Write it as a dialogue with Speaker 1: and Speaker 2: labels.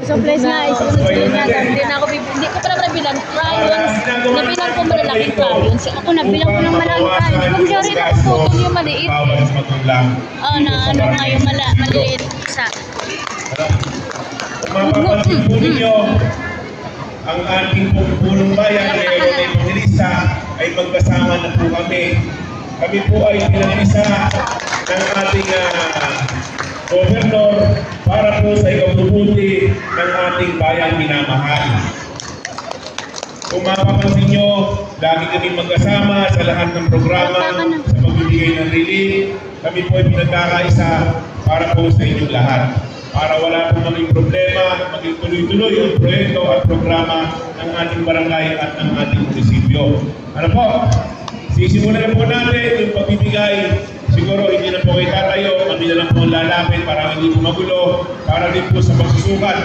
Speaker 1: Supplies nga, isunod-sunod na. Hindi ko pa naman nabilang crayons. Nabilang ko malalaking crayons. Ako nabilang ko ng malaking crayons. Kung siya rin ako putol yung maliit. Oh, na ano nga yung maliit isa.
Speaker 2: Mapapansin po ninyo, ang ating punong bayan ngayon ay Evangelista ay magkasama na po kami. Kami po ay pinag-isa ng ating gobernador para po sa ikabubuti ng ating bayang minamahal. Kung mapapansin nyo, lagi kami magkasama sa lahat ng programa, sa pagbibigay ng relief. Kami po ay pinagkakaisa para po sa inyong lahat. Para wala po maging problema, maging tuloy-tuloy yung proyekto at programa ng ating barangay at ng ating munisipyo. Ano po? Sisimulan na po natin yung pagbibigay. Siguro hindi na po kayo tatayo, kami na lang po lalapit para hindi po magulo, para din po sa pagsusukat.